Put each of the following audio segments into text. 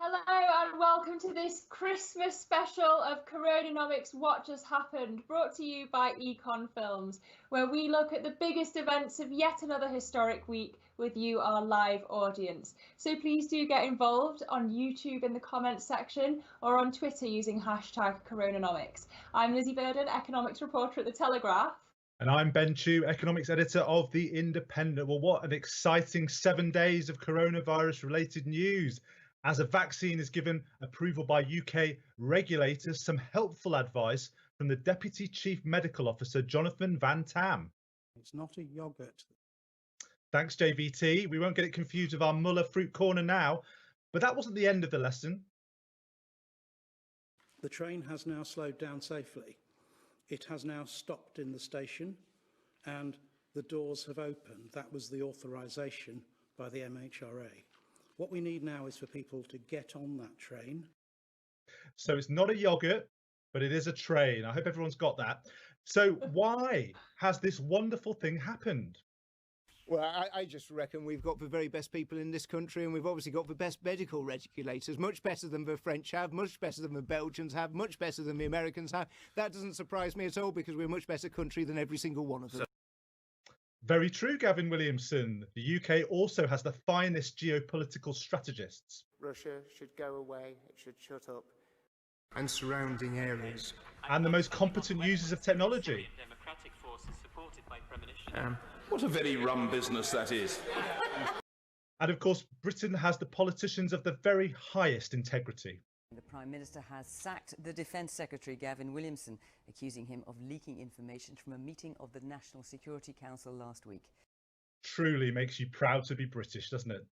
Hello and welcome to this Christmas special of CoronaNomics What Just Happened, brought to you by Econ Films, where we look at the biggest events of yet another historic week with you, our live audience. So please do get involved on YouTube in the comments section or on Twitter using hashtag CoronaNomics. I'm Lizzy Burden, economics reporter at The Telegraph. And I'm Ben Chu, economics editor of The Independent. Well, what an exciting 7 days of coronavirus-related news. As a vaccine is given approval by UK regulators, some helpful advice from the Deputy Chief Medical Officer, Jonathan Van Tam. It's not a yoghurt. Thanks, JVT. We won't get it confused with our Muller fruit corner now, but that wasn't the end of the lesson. The train has now slowed down safely. It has now stopped in the station and the doors have opened. That was the authorisation by the MHRA. What we need now is for people to get on that train. So it's not a yoghurt, but it is a train. I hope everyone's got that. So why has this wonderful thing happened? Well, I just reckon we've got the very best people in this country, and we've obviously got the best medical regulators, much better than the French have, much better than the Belgians have, much better than the Americans have. That doesn't surprise me at all, because we're a much better country than every single one of them. Very true, Gavin Williamson. The UK also has the finest geopolitical strategists. Russia should go away, it should shut up. And surrounding areas. And the most competent users of technology. What a very rum business that is. And of course, Britain has the politicians of the very highest integrity. The Prime Minister has sacked the Defence Secretary, Gavin Williamson, accusing him of leaking information from a meeting of the National Security Council last week. Truly makes you proud to be British, doesn't it?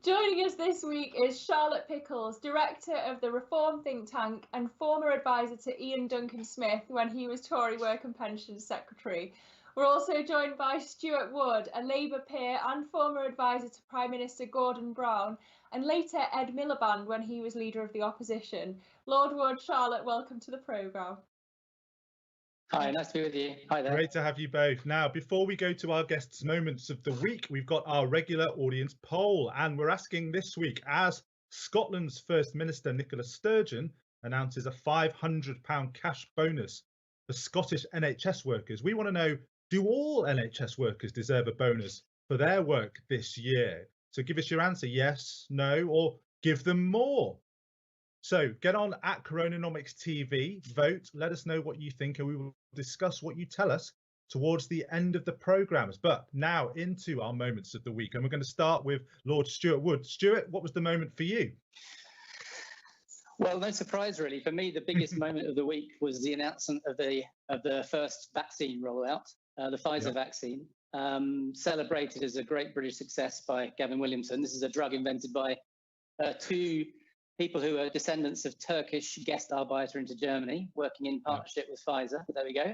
Joining us this week is Charlotte Pickles, director of the Reform think tank and former advisor to Iain Duncan Smith when he was Tory Work and Pensions Secretary. We're also joined by Stewart Wood, a Labour peer and former advisor to Prime Minister Gordon Brown, and later Ed Miliband when he was leader of the opposition. Lord Wood, Charlotte, welcome to the programme. Hi, nice to be with you. Hi there. Great to have you both. Now, before we go to our guests' moments of the week, we've got our regular audience poll, and we're asking this week, as Scotland's First Minister Nicola Sturgeon announces a £500 cash bonus for Scottish NHS workers, we want to know, do all NHS workers deserve a bonus for their work this year? So give us your answer, yes, no, or give them more. So get on at CoronaNomics TV, vote, let us know what you think, and we will discuss what you tell us towards the end of the programmes. But now into our moments of the week, and we're going to start with Lord Stewart Wood. Stewart, what was the moment for you? Well, no surprise, really. For me, the biggest moment of the week was the announcement of the first vaccine rollout, the Pfizer vaccine, celebrated as a great British success by Gavin Williamson. This is a drug invented by two people who are descendants of Turkish guest Arbeiter into Germany, working in partnership with Pfizer. There we go.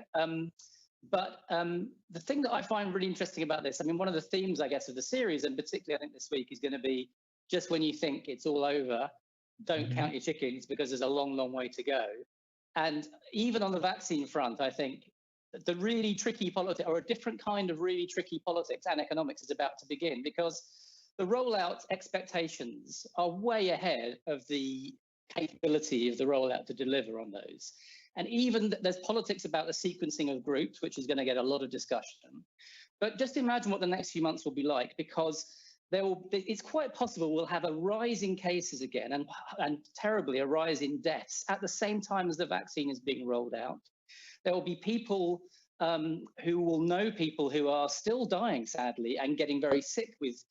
But the thing that I find really interesting about this, I mean, one of the themes, I guess, of the series, and particularly I think this week, is going to be just when you think it's all over, don't count your chickens, because there's a long, long way to go. And even on the vaccine front, I think the really tricky politics, or a different kind of really tricky politics and economics, is about to begin, because the rollout expectations are way ahead of the capability of the rollout to deliver on those. And even there's politics about the sequencing of groups, which is going to get a lot of discussion. But just imagine what the next few months will be like, because it's quite possible we'll have a rise in cases again, and terribly a rise in deaths at the same time as the vaccine is being rolled out. There will be people who will know people who are still dying, sadly, and getting very sick with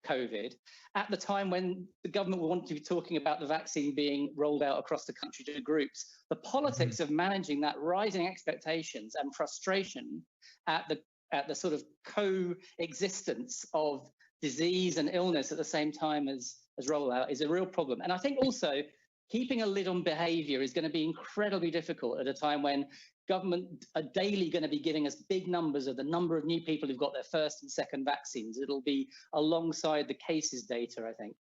COVID at the time when the government will want to be talking about the vaccine being rolled out across the country to groups. The politics of managing that rising expectations and frustration at the sort of coexistence of disease and illness at the same time as rollout is a real problem. And I think also keeping a lid on behaviour is going to be incredibly difficult at a time when government are daily going to be giving us big numbers of the number of new people who've got their first and second vaccines. It'll be alongside the cases data, I think.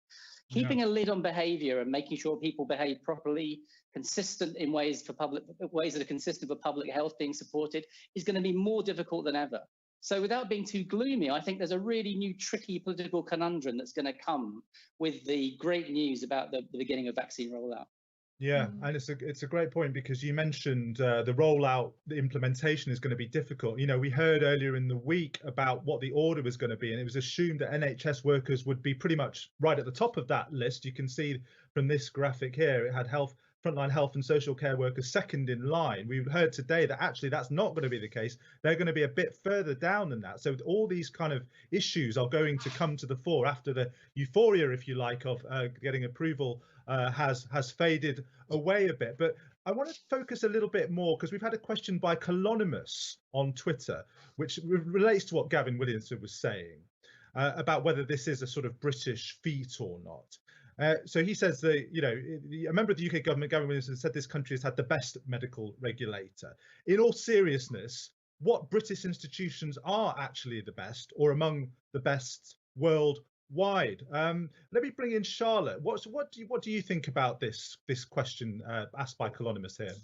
Keeping a lid on behaviour and making sure people behave properly, consistent in ways that are consistent with public health being supported, is going to be more difficult than ever. So without being too gloomy, I think there's a really new, tricky political conundrum that's going to come with the great news about the beginning of vaccine rollout. Yeah, and it's a great point, because you mentioned the rollout, the implementation is going to be difficult. You know, we heard earlier in the week about what the order was going to be, and it was assumed that NHS workers would be pretty much right at the top of that list. You can see from this graphic here, it had frontline health and social care workers second in line. We heard today that actually that's not going to be the case. They're going to be a bit further down than that. So all these kind of issues are going to come to the fore after the euphoria, if you like, of getting approval has faded away a bit. But I want to focus a little bit more, because we've had a question by CoronaNomics on Twitter, which relates to what Gavin Williamson was saying about whether this is a sort of British feat or not. So he says that, you know, a member of the UK government, Gavin Williamson, said this country has had the best medical regulator. In all seriousness, what British institutions are actually the best, or among the best worldwide? Let me bring in Charlotte. What do you think about this question asked by CoronaNomics here?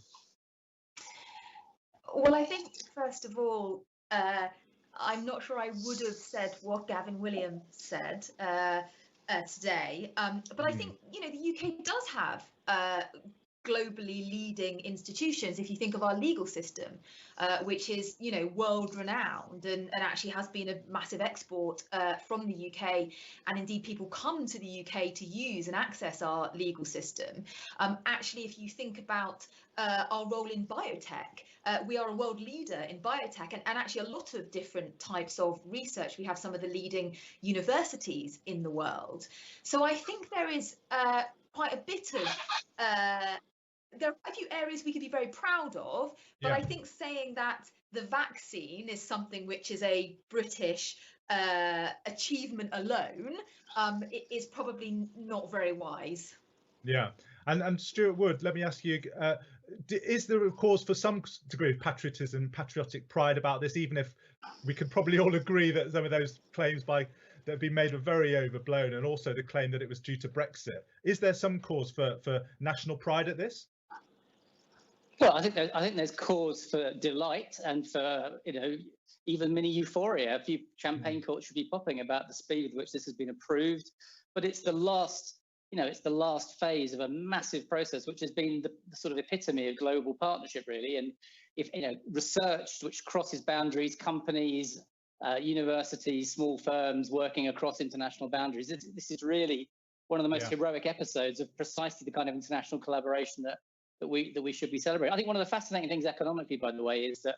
Well, I think first of all, I'm not sure I would have said what Gavin Williams said today, but I think, you know, the UK does have globally leading institutions. If you think of our legal system, which is, you know, world renowned and actually has been a massive export from the UK, and indeed people come to the UK to use and access our legal system. Actually, if you think about our role in biotech, we are a world leader in biotech, and actually a lot of different types of research. We have some of the leading universities in the world. So I think there is quite a bit of there are a few areas we could be very proud of, but I think saying that the vaccine is something which is a British achievement alone is probably not very wise. Yeah, and Stewart Wood, let me ask you, is there a cause for some degree of patriotism, patriotic pride about this, even if we could probably all agree that some of those claims that have been made were very overblown, and also the claim that it was due to Brexit? Is there some cause for national pride at this? Well, I think there's cause for delight and for, you know, even mini euphoria. A few champagne corks should be popping about the speed with which this has been approved, but it's the last, you know, it's the last phase of a massive process, which has been the sort of epitome of global partnership, really. And if, you know, research which crosses boundaries, companies, universities, small firms working across international boundaries, this is really one of the most heroic episodes of precisely the kind of international collaboration that we should be celebrating. I think one of the fascinating things economically, by the way, is that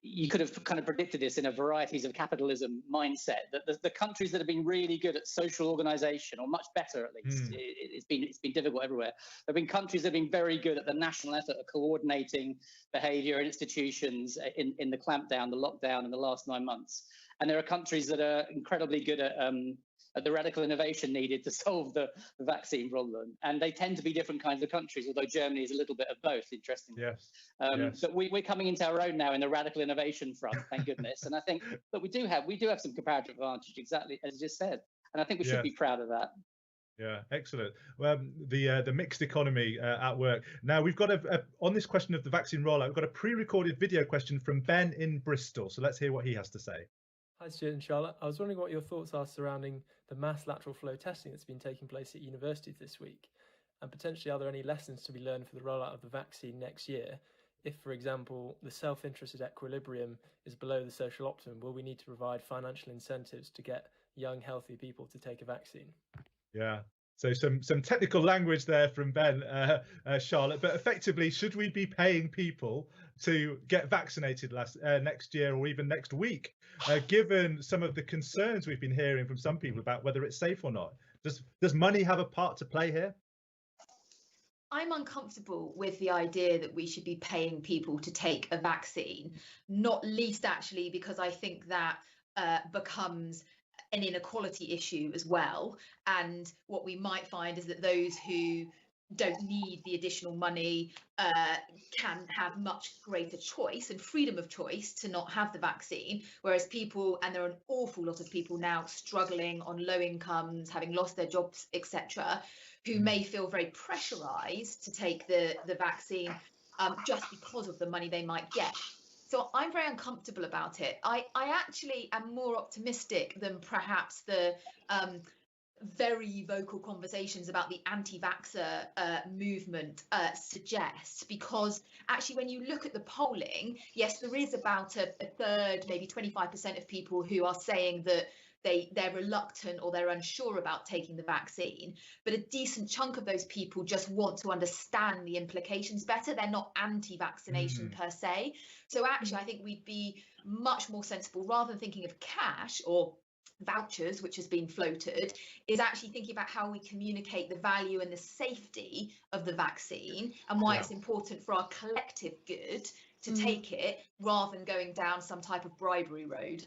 you could have kind of predicted this in a varieties of capitalism mindset, that the countries that have been really good at social organization, or much better at least, it's been difficult everywhere. There have been countries that have been very good at the national effort of coordinating behavior and institutions in the clampdown, the lockdown in the last 9 months. And there are countries that are incredibly good at the radical innovation needed to solve the vaccine problem. And they tend to be different kinds of countries, although Germany is a little bit of both, interestingly. Yes. But we're coming into our own now in the radical innovation front, thank goodness. And I think that we do have some comparative advantage, exactly as you just said. And I think we should be proud of that. Yeah, excellent. Well, the mixed economy at work. Now we've got on this question of the vaccine rollout, we've got a pre-recorded video question from Ben in Bristol. So let's hear what he has to say. Hi, Stewart and Charlotte. I was wondering what your thoughts are surrounding the mass lateral flow testing that's been taking place at universities this week, and potentially are there any lessons to be learned for the rollout of the vaccine next year? If, for example, the self-interested equilibrium is below the social optimum, will we need to provide financial incentives to get young, healthy people to take a vaccine? Yeah. So some technical language there from Ben, Charlotte, but effectively, should we be paying people to get vaccinated next year or even next week, given some of the concerns we've been hearing from some people about whether it's safe or not? Does money have a part to play here? I'm uncomfortable with the idea that we should be paying people to take a vaccine, not least actually because I think that becomes an inequality issue as well. And what we might find is that those who don't need the additional money, can have much greater choice and freedom of choice to not have the vaccine, whereas people, and there are an awful lot of people now struggling on low incomes, having lost their jobs, etc., who may feel very pressurized to take the vaccine just because of the money they might get. So I'm very uncomfortable about it. I actually am more optimistic than perhaps the very vocal conversations about the anti-vaxxer movement suggests, because actually when you look at the polling, yes, there is about a third, maybe 25% of people who are saying that they're reluctant or they're unsure about taking the vaccine, but a decent chunk of those people just want to understand the implications better. They're not anti-vaccination per se. So actually, I think we'd be much more sensible, rather than thinking of cash or vouchers, which has been floated, is actually thinking about how we communicate the value and the safety of the vaccine and why it's important for our collective good to take it, rather than going down some type of bribery road.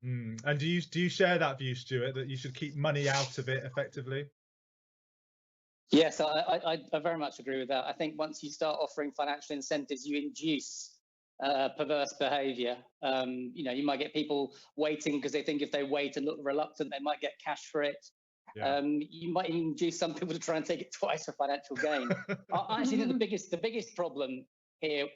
And do you share that view, Stewart, that you should keep money out of it effectively? Yes, I very much agree with that. I think once you start offering financial incentives, you induce perverse behaviour. You might get people waiting because they think if they wait and look reluctant, they might get cash for it. You might even induce some people to try and take it twice for financial gain. I actually think the biggest problem here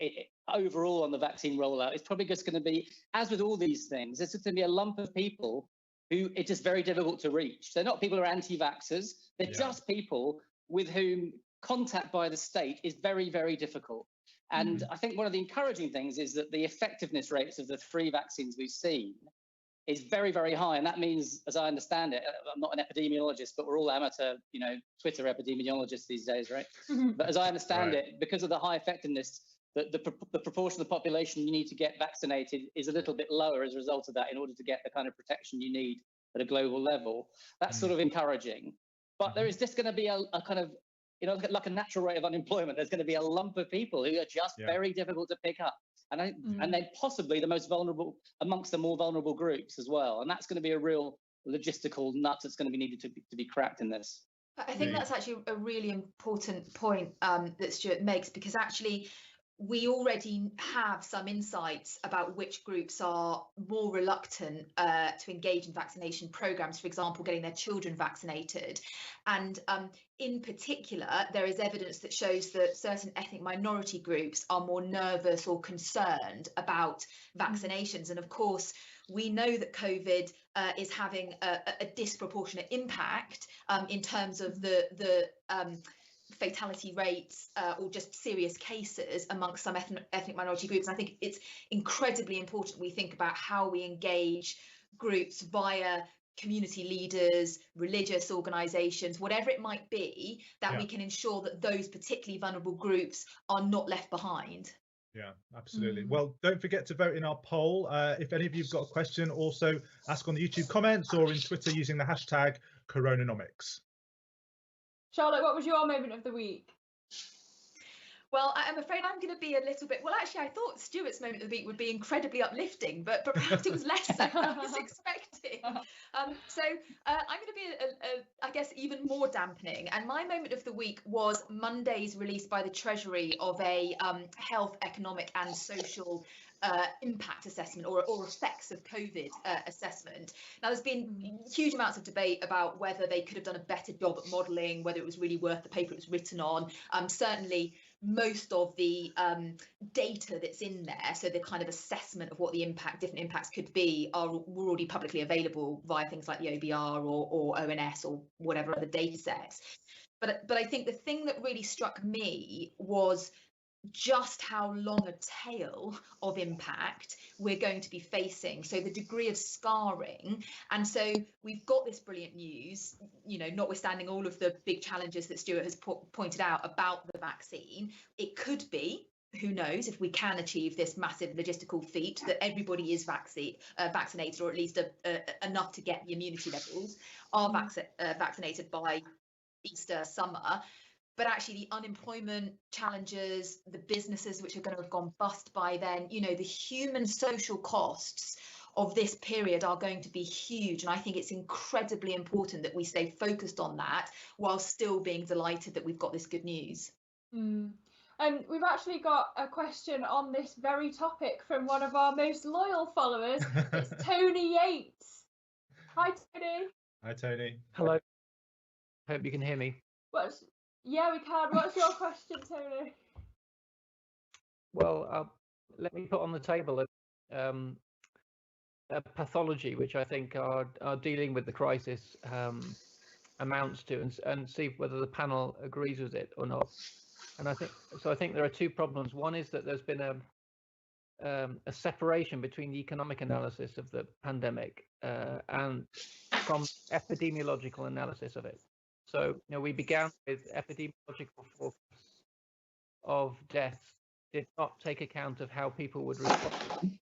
overall on the vaccine rollout is probably just going to be, as with all these things, there's going to be a lump of people who it's just very difficult to reach. They're not people who are anti-vaxxers. They're just people with whom contact by the state is very, very difficult. And I think one of the encouraging things is that the effectiveness rates of the 3 vaccines we've seen is very, very high. And that means, as I understand it, I'm not an epidemiologist, but we're all amateur, Twitter epidemiologists these days, right? But as I understand it, because of the high effectiveness, the proportion of the population you need to get vaccinated is a little bit lower as a result of that, in order to get the kind of protection you need at a global level. That's sort of encouraging. But there is just going to be a kind of, like a natural rate of unemployment. There's going to be a lump of people who are just very difficult to pick up. And and they're possibly the most vulnerable amongst the more vulnerable groups as well. And that's going to be a real logistical nut that's going to be needed to be cracked in this. I think that's actually a really important point that Stewart makes, because actually we already have some insights about which groups are more reluctant to engage in vaccination programs, for example, getting their children vaccinated. And in particular, there is evidence that shows that certain ethnic minority groups are more nervous or concerned about vaccinations. And of course, we know that COVID is having a disproportionate impact in terms of the fatality rates or just serious cases amongst some ethnic minority groups. And I think it's incredibly important we think about how we engage groups via community leaders, religious organisations, whatever it might be, that we can ensure that those particularly vulnerable groups are not left behind. Yeah, absolutely. Well, don't forget to vote in our poll. If any of you've got a question, also ask on the YouTube comments or in Twitter using the hashtag CoronaNomics. Charlotte, what was your moment of the week? Well, I'm afraid I'm going to be a little bit... Well, actually, I thought Stewart's moment of the week would be incredibly uplifting, but perhaps it was less than I was expecting. So I'm going to be, I guess, even more dampening. And my moment of the week was Monday's release by the Treasury of a health, economic and social impact assessment or effects of COVID assessment. Now, there's been huge amounts of debate about whether they could have done a better job at modelling, whether it was really worth the paper it was written on. Certainly, most of the data that's in there, so the kind of assessment of what the different impacts could be, were already publicly available via things like the OBR or ONS or whatever other data sets. But I think the thing that really struck me was just how long a tail of impact we're going to be facing, so the degree of scarring. And so we've got this brilliant news, notwithstanding all of the big challenges that Stewart has pointed out about the vaccine. It could be, who knows, if we can achieve this massive logistical feat, that everybody is vaccinated, or at least enough to get the immunity levels, are vaccinated by Easter, summer. But actually the unemployment challenges, the businesses which are going to have gone bust by then, the human social costs of this period are going to be huge. And I think it's incredibly important that we stay focused on that while still being delighted that we've got this good news. And we've actually got a question on this very topic from one of our most loyal followers. It's Tony Yates. Hi, Tony. Hi, Tony. Hello. Hope you can hear me. Yeah, we can. What's your question, Tony? Well, let me put on the table a pathology which I think are dealing with the crisis amounts to, and see whether the panel agrees with it or not. And I think there are two problems. One is that there's been a separation between the economic analysis of the pandemic and from epidemiological analysis of it. So, we began with epidemiological forecasts of deaths did not take account of how people would respond.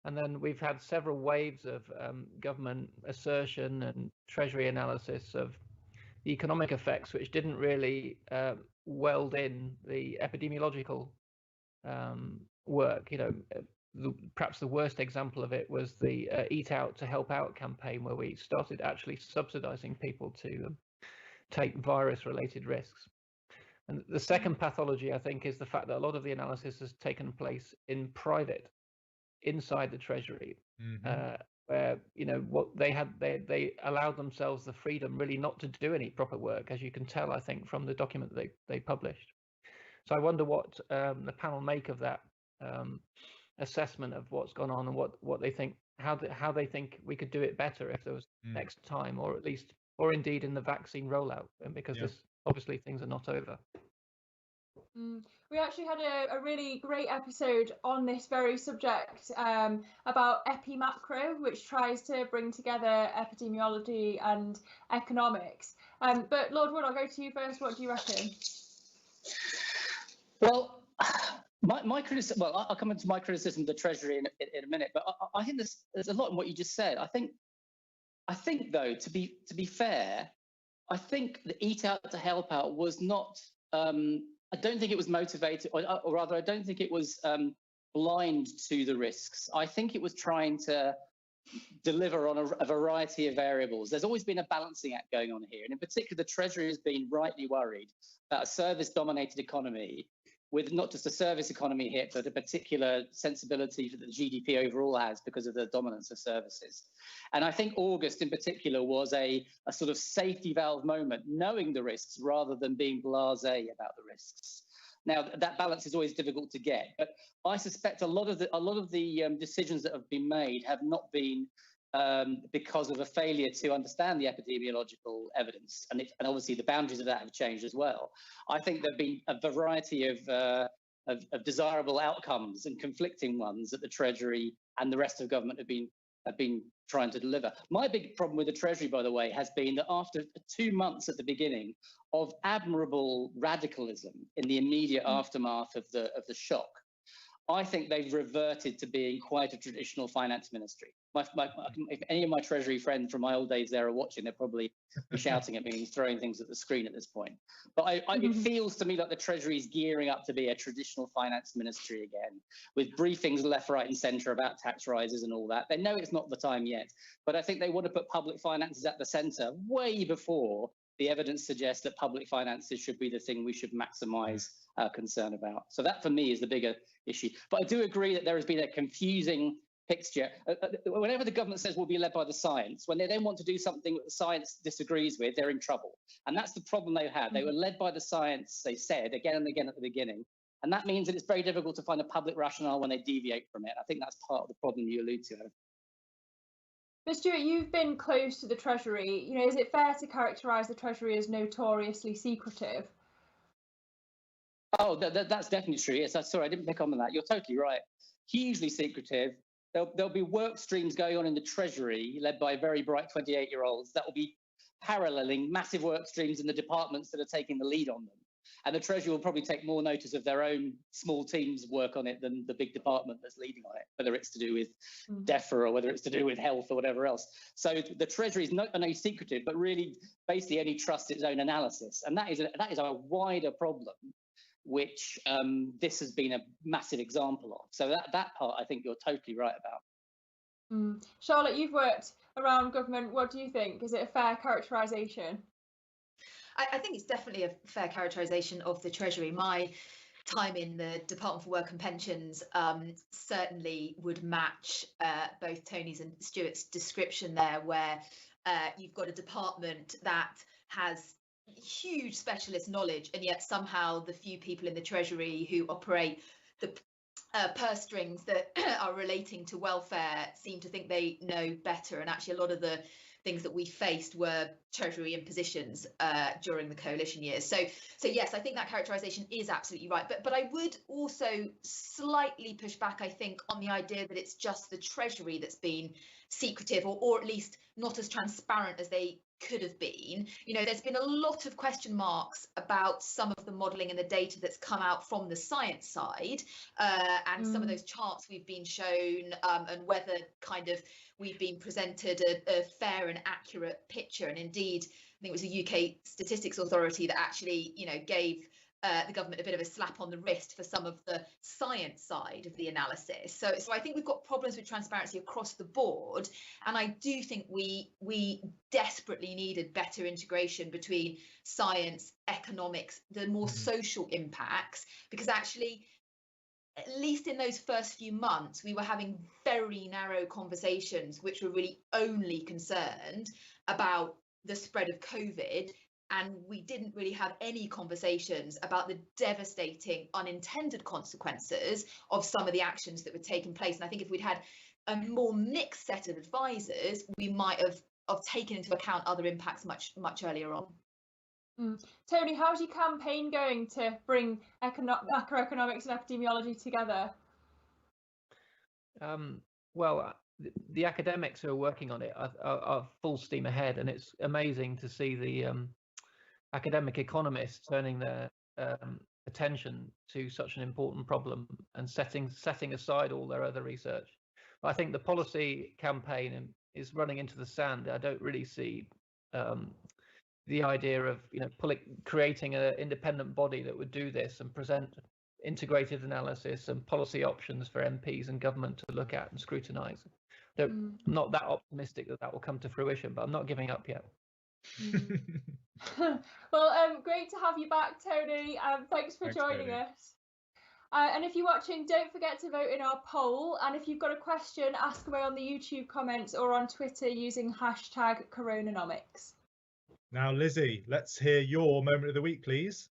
And then we've had several waves of government assertion and Treasury analysis of the economic effects, which didn't really weld in the epidemiological work. Perhaps the worst example of it was the Eat Out to Help Out campaign, where we started actually subsidizing people to take virus-related risks. And the second pathology, I think, is the fact that a lot of the analysis has taken place in private, inside the Treasury, where what they allowed themselves the freedom really not to do any proper work, as you can tell, I think, from the document they published. So I wonder what the panel make of that assessment of what's gone on, and what they think, how they think we could do it better if there was next time, or at least, or indeed in the vaccine rollout, because this obviously things are not over. We actually had a really great episode on this very subject about EpiMacro, which tries to bring together epidemiology and economics. But Lord Wood, I'll go to you first. What do you reckon? Well, my criticism. Well, I'll come into my criticism of the Treasury in a minute. But I think there's a lot in what you just said. I think though, to be fair, I think the Eat Out to Help Out was not. I don't think it was motivated, or rather, I don't think it was blind to the risks. I think it was trying to deliver on a variety of variables. There's always been a balancing act going on here. And in particular, the Treasury has been rightly worried about a service-dominated economy, with not just a service economy hit, but a particular sensibility that the GDP overall has because of the dominance of services. And I think August in particular was a sort of safety valve moment, knowing the risks rather than being blasé about the risks. Now, that balance is always difficult to get, but I suspect a lot of the decisions that have been made have not been because of a failure to understand the epidemiological evidence, and obviously the boundaries of that have changed as well. I think there have been a variety of desirable outcomes and conflicting ones that the Treasury and the rest of government have been trying to deliver. My big problem with the Treasury, by the way, has been that after 2 months at the beginning of admirable radicalism in the immediate aftermath of the shock, I think they've reverted to being quite a traditional finance ministry. If any of my Treasury friends from my old days there are watching, they're probably shouting at me and throwing things at the screen at this point. But it feels to me like the Treasury is gearing up to be a traditional finance ministry again, with briefings left, right and centre about tax rises and all that. They know it's not the time yet, but I think they want to put public finances at the centre way before the evidence suggests that public finances should be the thing we should maximise our concern about. So that, for me, is the bigger issue. But I do agree that there has been a confusing picture. Whenever the government says we'll be led by the science, when they then want to do something that the science disagrees with, they're in trouble. And that's the problem they had. They were led by the science, they said, again and again at the beginning. And that means that it's very difficult to find a public rationale when they deviate from it. I think that's part of the problem you allude to. But Stewart, you've been close to the Treasury. Is it fair to characterise the Treasury as notoriously secretive? Oh, that's definitely true. Yes, sorry, I didn't pick on that. You're totally right. Hugely secretive. There'll be work streams going on in the Treasury led by very bright 28-year-olds that will be paralleling massive work streams in the departments that are taking the lead on them. And the Treasury will probably take more notice of their own small teams' work on it than the big department that's leading on it, whether it's to do with DEFRA or whether it's to do with health or whatever else. So the Treasury is not only secretive, but really basically only trusts its own analysis. And that is a wider problem, which this has been a massive example of. So that part, I think you're totally right about. Charlotte, you've worked around government. What do you think? Is it a fair characterisation? I think it's definitely a fair characterisation of the Treasury. My time in the Department for Work and Pensions certainly would match both Tony's and Stewart's description there, where you've got a department that has huge specialist knowledge, and yet somehow the few people in the Treasury who operate the purse strings that are relating to welfare seem to think they know better. And actually a lot of the things that we faced were Treasury impositions during the coalition years. So yes, I think that characterisation is absolutely right. But I would also slightly push back, I think, on the idea that it's just the Treasury that's been secretive, or at least not as transparent as they could have been. You know, there's been a lot of question marks about some of the modelling and the data that's come out from the science side, and some of those charts we've been shown, and whether kind of we've been presented a fair and accurate picture. And indeed, I think it was the UK Statistics Authority that actually, you know, gave the government a bit of a slap on the wrist for some of the science side of the analysis. So I think we've got problems with transparency across the board, and I do think we desperately needed better integration between science, economics, the more social impacts, because actually, at least in those first few months, we were having very narrow conversations which were really only concerned about the spread of COVID. And we didn't really have any conversations about the devastating unintended consequences of some of the actions that were taking place. And I think if we'd had a more mixed set of advisors, we might have taken into account other impacts much earlier on. Tony, how's your campaign going to bring macroeconomics and epidemiology together? Well, the academics who are working on it are full steam ahead, and it's amazing to see the academic economists turning their attention to such an important problem and setting aside all their other research. But I think the policy campaign is running into the sand. I don't really see the idea of, you know, creating an independent body that would do this and present integrated analysis and policy options for MPs and government to look at and scrutinise. I'm not that optimistic that will come to fruition, but I'm not giving up yet. Well, great to have you back, Tony. Thanks for joining us. And if you're watching, don't forget to vote in our poll. And if you've got a question, ask away on the YouTube comments or on Twitter using hashtag CoronaNomics. Now, Lizzy, let's hear your moment of the week, please.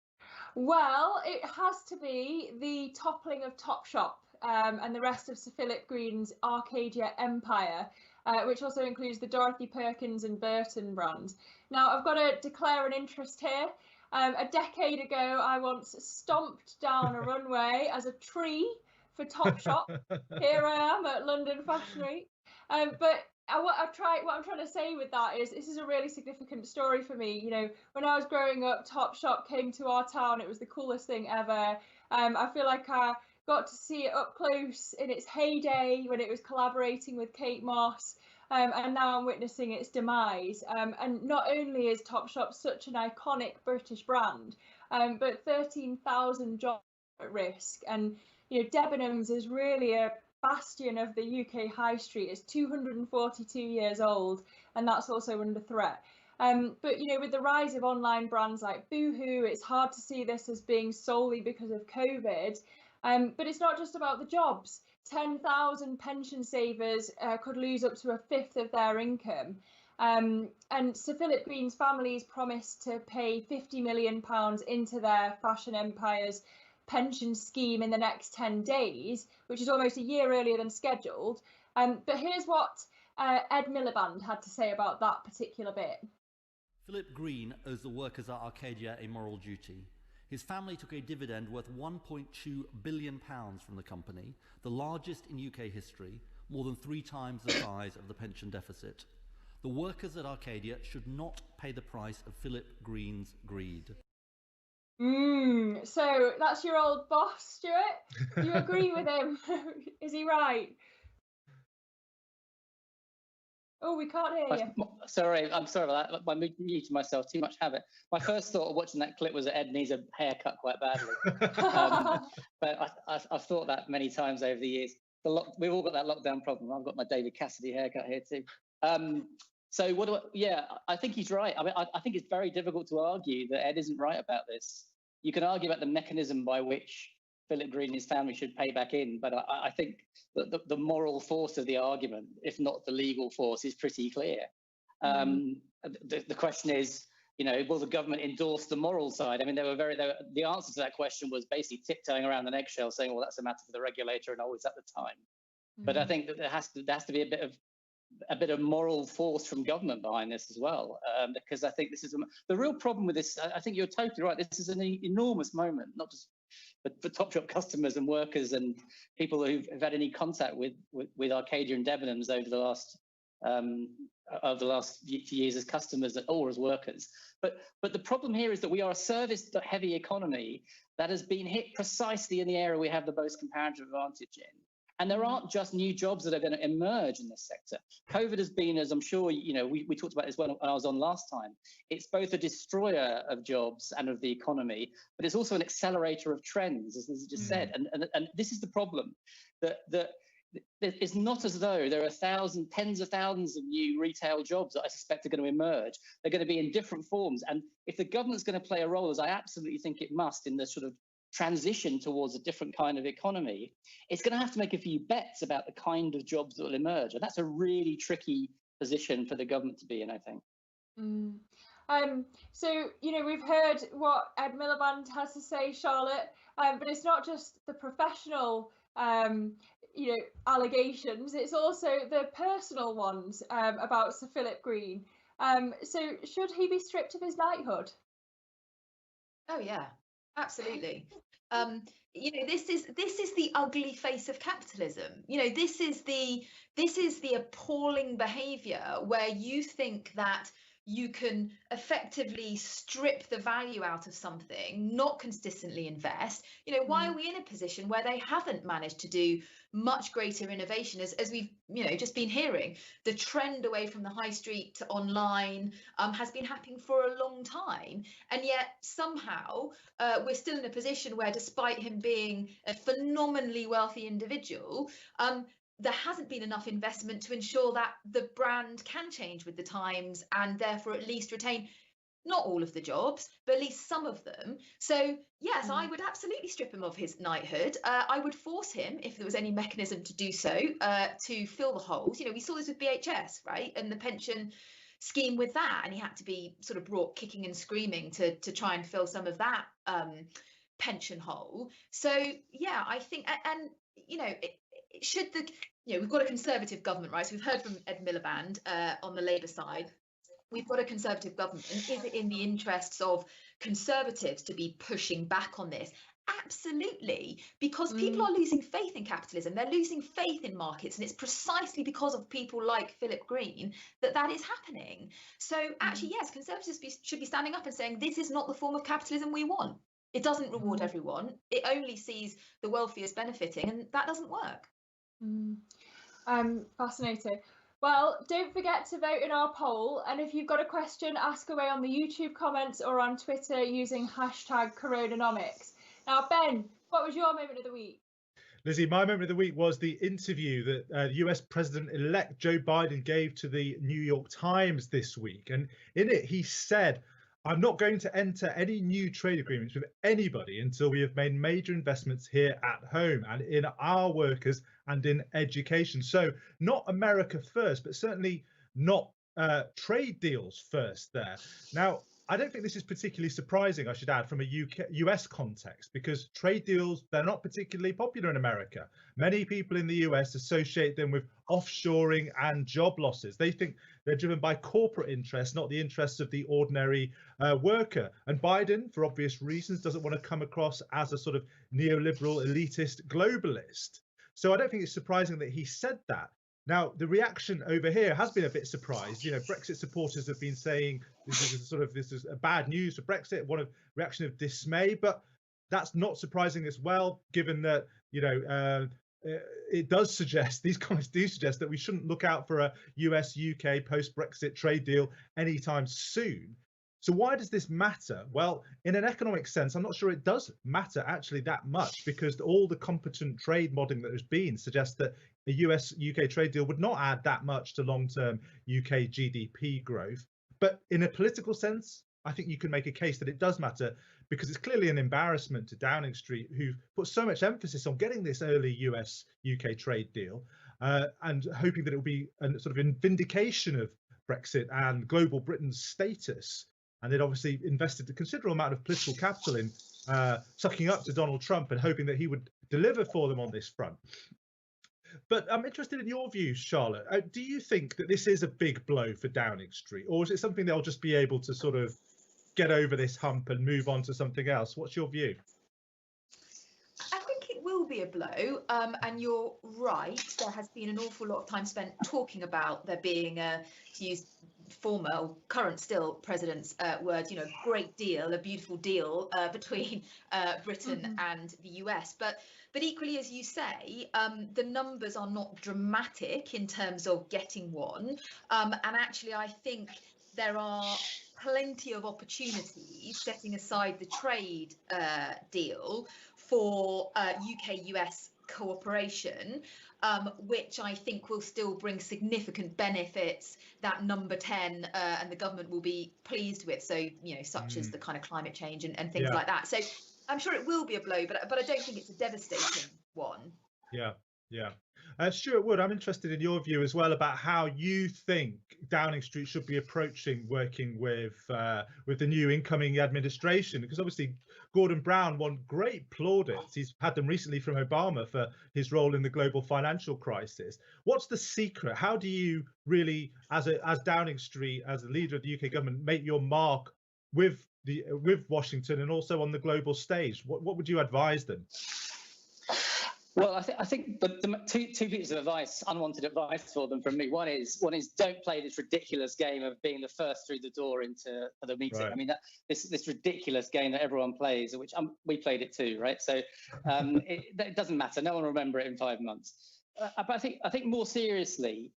Well, it has to be the toppling of Topshop and the rest of Sir Phillip Green's Arcadia empire, which also includes the Dorothy Perkins and Burton brands. Now, I've got to declare an interest here. A decade ago, I once stomped down a runway as a tree for Topshop. Here I am at London Fashion Week. But what I'm trying to say with that is this is a really significant story for me. You know, when I was growing up, Topshop came to our town. It was the coolest thing ever. I feel like I got to see it up close in its heyday when it was collaborating with Kate Moss. And now I'm witnessing its demise. And not only is Topshop such an iconic British brand, but 13,000 jobs at risk. And, you know, Debenhams is really a bastion of the UK high street. It's 242 years old, and that's also under threat. But, you know, with the rise of online brands like Boohoo, it's hard to see this as being solely because of COVID. But it's not just about the jobs. 10,000 pension savers could lose up to a fifth of their income. And Sir Phillip Green's family's promised to pay £50 million into their fashion empire's pension scheme in the next 10 days, which is almost a year earlier than scheduled. But here's what Ed Miliband had to say about that particular bit. Phillip Green owes the workers at Arcadia a moral duty. His family took a dividend worth £1.2 billion from the company, the largest in UK history, more than 3 times the size of the pension deficit. The workers at Arcadia should not pay the price of Phillip Green's greed. So that's your old boss, Stewart? Do you agree with him? Is he right? Oh, we can't hear you. Sorry, I'm sorry about that. I muted myself, too much habit. My first thought of watching that clip was that Ed needs a haircut quite badly. But I've thought that many times over the years. we've all got that lockdown problem. I've got my David Cassidy haircut here too. So I think he's right. I mean, I think it's very difficult to argue that Ed isn't right about this. You can argue about the mechanism by which Phillip Green and his family should pay back in, but I think that the moral force of the argument, if not the legal force, is pretty clear. The question is, will the government endorse the moral side? I mean, the answer to that question was basically tiptoeing around an eggshell, saying, well, that's a matter for the regulator and always at the time. But I think that there has to be a bit of moral force from government behind this as well, because I think this is the real problem with this. I think you're totally right. This is an enormous moment, not just for Topshop customers and workers and people who've had any contact with Arcadia and Debenhams over the last few years as customers or as workers. But the problem here is that we are a service-heavy economy that has been hit precisely in the area we have the most comparative advantage in. And there aren't just new jobs that are going to emerge in this sector. COVID has been, as I'm sure we talked about this when I was on last time, it's both a destroyer of jobs and of the economy, but it's also an accelerator of trends, as Lizzy just said. And this is the problem, that it's not as though there are tens of thousands of new retail jobs that I suspect are going to emerge. They're going to be in different forms. And if the government's going to play a role, as I absolutely think it must, in the sort of transition towards a different kind of economy, it's going to have to make a few bets about the kind of jobs that will emerge. And that's a really tricky position for the government to be in, I think. So, we've heard what Ed Miliband has to say, Charlotte, but it's not just the professional, allegations, it's also the personal ones about Sir Phillip Green. So should he be stripped of his knighthood? Oh, yeah, absolutely. This is the ugly face of capitalism. This is the appalling behavior where you think that you can effectively strip the value out of something, not consistently invest. Why are we in a position where they haven't managed to do much greater innovation, as we've just been hearing? The trend away from the high street to online has been happening for a long time, and yet somehow we're still in a position where, despite him being a phenomenally wealthy individual, there hasn't been enough investment to ensure that the brand can change with the times and therefore at least retain not all of the jobs, but at least some of them. So yes, I would absolutely strip him of his knighthood. I would force him, if there was any mechanism to do so, to fill the holes. We saw this with BHS, right? And the pension scheme with that, and he had to be sort of brought kicking and screaming to try and fill some of that pension hole. So yeah, I think, and we've got a Conservative government, right? So we've heard from Ed Miliband on the Labour side. We've got a Conservative government, and is it in the interests of Conservatives to be pushing back on this? Absolutely, because people are losing faith in capitalism. They're losing faith in markets, and it's precisely because of people like Phillip Green that is happening. So actually, yes, Conservatives should be standing up and saying this is not the form of capitalism we want. It doesn't reward everyone. It only sees the wealthiest benefiting, and that doesn't work. Fascinating. Well, don't forget to vote in our poll, and if you've got a question, ask away on the YouTube comments or on Twitter using #CoronaNomics. Now, Ben, what was your moment of the week? Lizzy, my moment of the week was the interview that US President-elect Joe Biden gave to the New York Times this week. And in it, he said, "I'm not going to enter any new trade agreements with anybody until we have made major investments here at home and in our workers and in education." So not America first, but certainly not trade deals first there. Now, I don't think this is particularly surprising, I should add, from a US context, because trade deals, they're not particularly popular in America. Many people in the US associate them with offshoring and job losses. They think they're driven by corporate interests, not the interests of the ordinary worker. And Biden, for obvious reasons, doesn't want to come across as a sort of neoliberal, elitist globalist. So I don't think it's surprising that he said that. Now, the reaction over here has been a bit surprised. Brexit supporters have been saying this is a bad news for Brexit, one of reaction of dismay, but that's not surprising as well, given that, it does suggest, these comments do suggest that we shouldn't look out for a US-UK post-Brexit trade deal anytime soon. So why does this matter? Well, in an economic sense, I'm not sure it does matter actually that much, because all the competent trade modelling that has been suggests that a US-UK trade deal would not add that much to long-term UK GDP growth. But in a political sense, I think you can make a case that it does matter, because it's clearly an embarrassment to Downing Street, who put so much emphasis on getting this early US-UK trade deal and hoping that it will be a sort of vindication of Brexit and global Britain's status. And they'd obviously invested a considerable amount of political capital in sucking up to Donald Trump and hoping that he would deliver for them on this front. But I'm interested in your views, Charlotte. Do you think that this is a big blow for Downing Street, or is it something they'll just be able to sort of get over this hump and move on to something else? What's your view? I think it will be a blow, and you're right. There has been an awful lot of time spent talking about there being to use former or current still president's word, great deal, a beautiful deal between Britain and the US. But equally, as you say, the numbers are not dramatic in terms of getting one. And actually, I think there are plenty of opportunities, setting aside the trade deal, for UK-US cooperation, which I think will still bring significant benefits that number 10 and the government will be pleased with. So, such as the kind of climate change and things like that. So I'm sure it will be a blow, but I don't think it's a devastating one. Yeah. Stewart Wood, I'm interested in your view as well about how you think Downing Street should be approaching working with the new incoming administration, because obviously Gordon Brown won great plaudits. He's had them recently from Obama for his role in the global financial crisis. What's the secret? How do you really, as Downing Street, as the leader of the UK government, make your mark with Washington and also on the global stage? What would you advise them? Well, I think the two pieces of advice, unwanted advice for them from me. One is don't play this ridiculous game of being the first through the door into the meeting. Right. I mean, this ridiculous game that everyone plays, which we played it too, right? So it doesn't matter. No one will remember it in 5 months. But I think more seriously,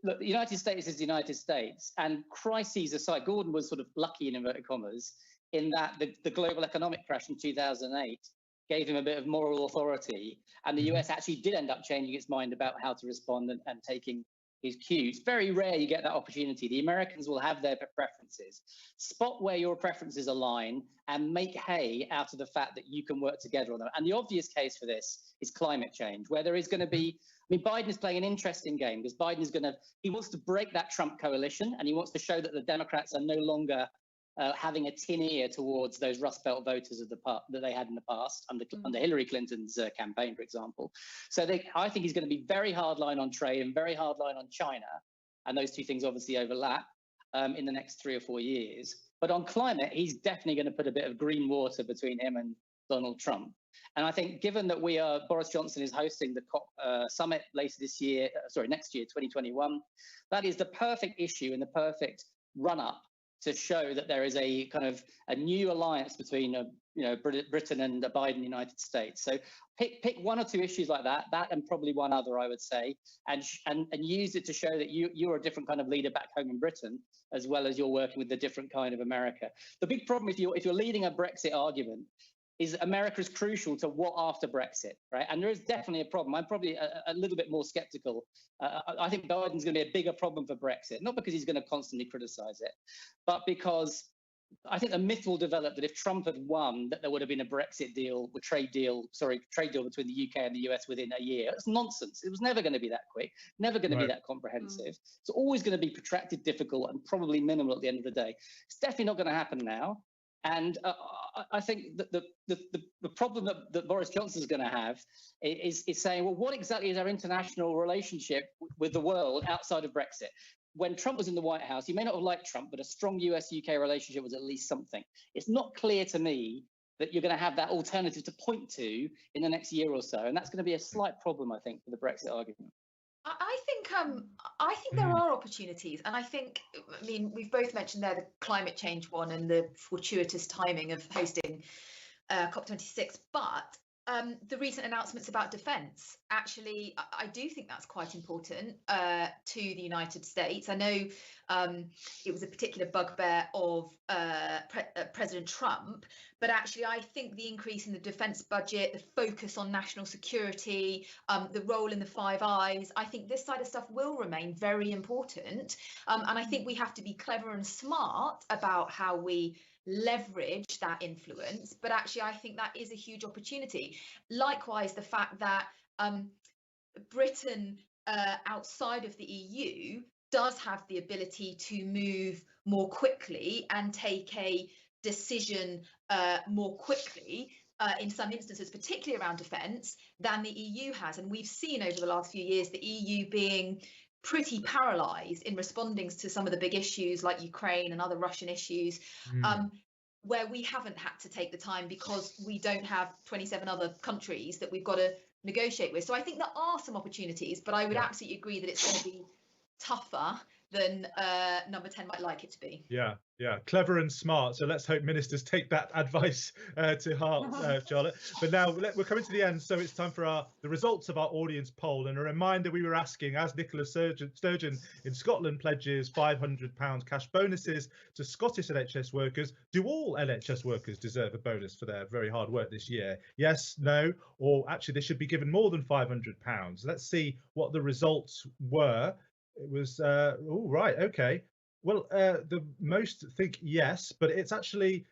look, the United States is the United States, and crises aside, Gordon was sort of lucky in inverted commas in that the global economic crash in 2008 gave him a bit of moral authority, and the US actually did end up changing its mind about how to respond and taking his cues. Very rare you get that opportunity. The Americans will have their preferences. Spot where your preferences align and make hay out of the fact that you can work together on them. And the obvious case for this is climate change, where there is going to be, Biden is playing an interesting game, because Biden he wants to break that Trump coalition, and he wants to show that the Democrats are no longer having a tin ear towards those Rust Belt voters that they had in the past under Hillary Clinton's campaign, for example. So I think he's going to be very hardline on trade and very hardline on China, and those two things obviously overlap in the next 3 or 4 years. But on climate, he's definitely going to put a bit of green water between him and Donald Trump. And I think, given that Boris Johnson is hosting the COP summit next year, 2021, that is the perfect issue and the perfect run-up to show that there is a kind of a new alliance between Britain and the Biden United States. So pick 1 or 2 issues like that and probably one other, I would say, and use it to show that you're a different kind of leader back home in Britain, as well as you're working with a different kind of America. The big problem if you're leading a Brexit argument is America is crucial to what after Brexit, right? And there is definitely a problem. I'm probably a little bit more skeptical. I think Biden's going to be a bigger problem for Brexit, not because he's going to constantly criticize it, but because I think the myth will develop that if Trump had won, that there would have been a Brexit deal, trade deal between the UK and the US within a year. It's nonsense. It was never going to be that quick, never going to be that comprehensive. It's always going to be protracted, difficult, and probably minimal at the end of the day. It's definitely not going to happen now. And I think that the problem that Boris Johnson is going to have is saying, well, what exactly is our international relationship with the world outside of Brexit? When Trump was in the White House, you may not have liked Trump, but a strong US-UK relationship was at least something. It's not clear to me that you're going to have that alternative to point to in the next year or so. And that's going to be a slight problem, I think, for the Brexit argument. I think there are opportunities, and I think, we've both mentioned there the climate change one and the fortuitous timing of hosting COP26, but the recent announcements about defence. Actually, I do think that's quite important to the United States. I know it was a particular bugbear of President Trump, but actually I think the increase in the defence budget, the focus on national security, the role in the Five Eyes, I think this side of stuff will remain very important. And I think we have to be clever and smart about how we leverage that influence, but actually I think that is a huge opportunity. Likewise, the fact that Britain outside of the EU does have the ability to move more quickly and take a decision more quickly in some instances, particularly around defence, than the EU has. And we've seen over the last few years the EU being pretty paralysed in responding to some of the big issues like Ukraine and other Russian issues, where we haven't had to take the time because we don't have 27 other countries that we've got to negotiate with. So I think there are some opportunities, but I would absolutely agree that it's going to be tougher than number 10 might like it to be. Yeah, clever and smart. So let's hope ministers take that advice to heart, Charlotte. But now we're coming to the end, so it's time for the results of our audience poll. And a reminder, we were asking, as Nicola Sturgeon in Scotland pledges £500 cash bonuses to Scottish NHS workers, do all NHS workers deserve a bonus for their very hard work this year? Yes, no, or actually they should be given more than £500. Let's see what the results were. It was right, okay. Well, the most think yes, but it's actually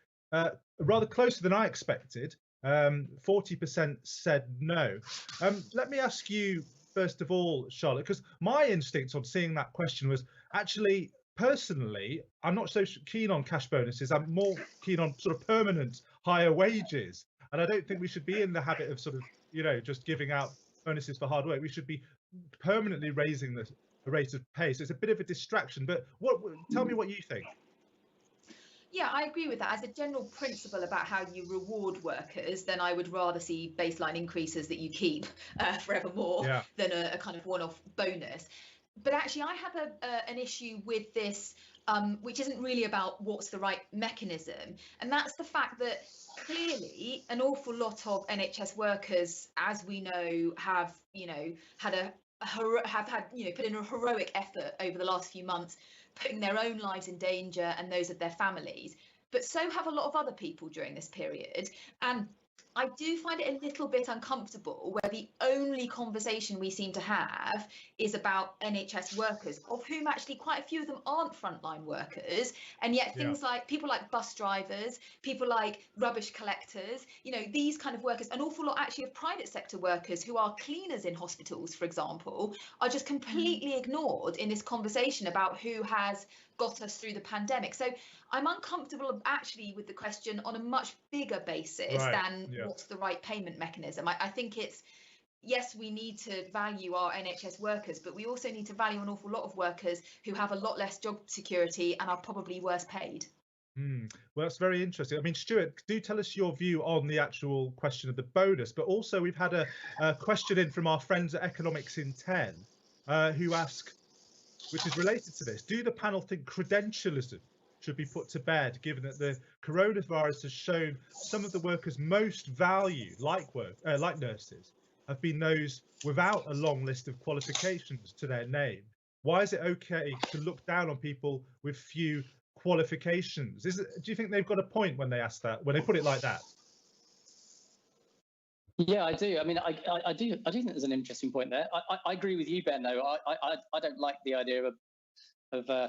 rather closer than I expected. 40% said no. Let me ask you first of all, Charlotte, because my instinct on seeing that question was actually, personally, I'm not so keen on cash bonuses. I'm more keen on sort of permanent higher wages, and I don't think we should be in the habit of sort of, you know, just giving out bonuses for hard work. We should be permanently raising the rate of pay. So it's a bit of a distraction, but tell me what you think. Yeah, I agree with that. As a general principle about how you reward workers, then I would rather see baseline increases that you keep forevermore than a kind of one-off bonus. But actually, I have an issue with this, which isn't really about what's the right mechanism, and that's the fact that clearly an awful lot of NHS workers, as we know, have put in a heroic effort over the last few months, putting their own lives in danger and those of their families. But so have a lot of other people during this period. And I do find it a little bit uncomfortable where the only conversation we seem to have is about NHS workers, of whom actually quite a few of them aren't frontline workers. And yet things like people like bus drivers, people like rubbish collectors, you know, these kind of workers, an awful lot actually of private sector workers who are cleaners in hospitals, for example, are just completely ignored in this conversation about who has got us through the pandemic. So I'm uncomfortable actually with the question on a much bigger basis than what's the right payment mechanism. I think it's, yes, we need to value our NHS workers, but we also need to value an awful lot of workers who have a lot less job security and are probably worse paid. Well, that's very interesting. I mean, Stewart, do tell us your view on the actual question of the bonus, but also we've had a question in from our friends at Economics in 10 who ask, which is related to this, do the panel think credentialism should be put to bed, given that the coronavirus has shown some of the workers most valued, like nurses, have been those without a long list of qualifications to their name? Why is it okay to look down on people with few qualifications? Do you think they've got a point when they ask that, when they put it like that? Yeah, I do. I mean, I do think there's an interesting point there. I agree with you, Ben, though. I don't like the idea of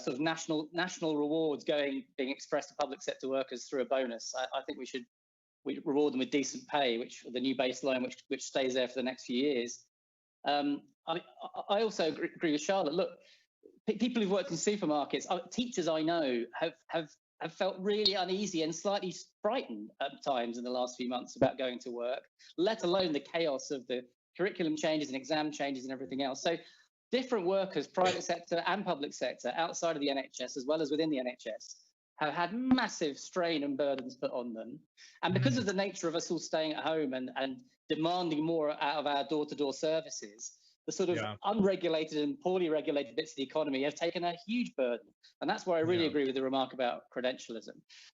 sort of national rewards being expressed to public sector workers through a bonus. I think we reward them with decent pay, which the new baseline, which stays there for the next few years. I also agree with Charlotte. Look, people who've worked in supermarkets, teachers I know have felt really uneasy and slightly frightened at times in the last few months about going to work, let alone the chaos of the curriculum changes and exam changes and everything else. So different workers, private sector and public sector, outside of the NHS as well as within the NHS, have had massive strain and burdens put on them. And because of the nature of us all staying at home and demanding more out of our door-to-door services, The sort of unregulated and poorly regulated bits of the economy have taken a huge burden. And that's where I really agree with the remark about credentialism.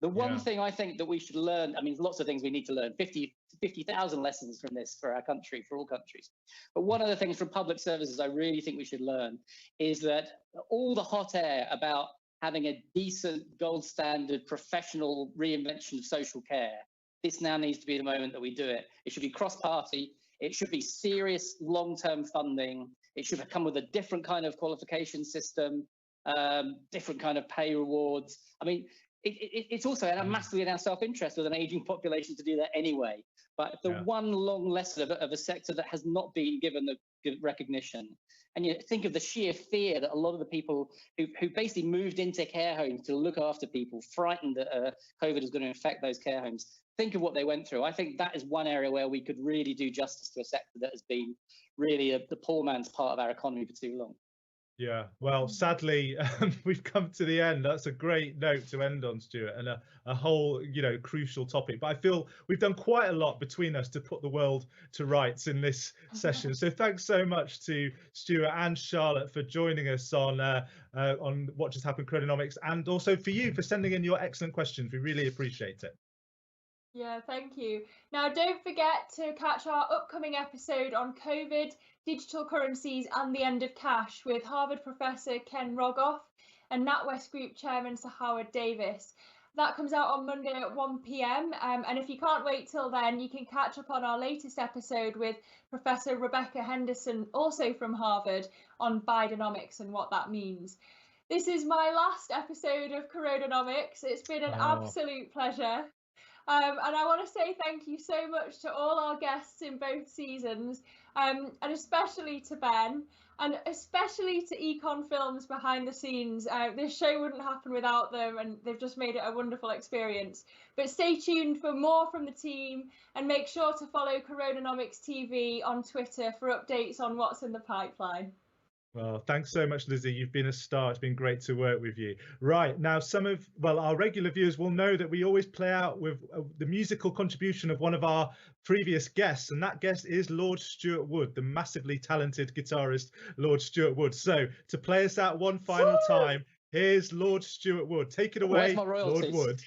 The one thing I think that we should learn, I mean, lots of things we need to learn, 50,000 lessons from this for our country, for all countries. But one of the things from public services I really think we should learn is that all the hot air about having a decent, gold standard, professional reinvention of social care, this now needs to be the moment that we do it. It should be cross-party. It should be serious long-term funding. It should come with a different kind of qualification system, different kind of pay rewards. I mean, it's also massively in our self-interest with an aging population to do that anyway. But the one long lesson of a sector that has not been given the recognition. And you think of the sheer fear that a lot of the people who basically moved into care homes to look after people, frightened that COVID is going to infect those care homes. Think of what they went through. I think that is one area where we could really do justice to a sector that has been really the poor man's part of our economy for too long. Yeah, well, sadly, we've come to the end. That's a great note to end on, Stewart, and a whole, crucial topic. But I feel we've done quite a lot between us to put the world to rights in this session. So thanks so much to Stewart and Charlotte for joining us on What Just Happened CoronaNomics, and also for you for sending in your excellent questions. We really appreciate it. Yeah, thank you. Now, don't forget to catch our upcoming episode on COVID, digital currencies and the end of cash with Harvard professor Ken Rogoff and NatWest Group chairman Sir Howard Davis. That comes out on Monday at 1 p.m. And if you can't wait till then, you can catch up on our latest episode with Professor Rebecca Henderson, also from Harvard, on Bionomics and what that means. This is my last episode of CoronaNomics. It's been an absolute pleasure. And I want to say thank you so much to all our guests in both seasons, and especially to Ben, and especially to Econ Films behind the scenes. This show wouldn't happen without them, and they've just made it a wonderful experience. But stay tuned for more from the team, and make sure to follow CoronaNomics TV on Twitter for updates on what's in the pipeline. Well, thanks so much, Lizzy. You've been a star. It's been great to work with you. Right, now our regular viewers will know that we always play out with the musical contribution of one of our previous guests, and that guest is Lord Stewart Wood, the massively talented guitarist Lord Stewart Wood. So to play us out one final time, here's Lord Stewart Wood. Take it away, Lord Wood.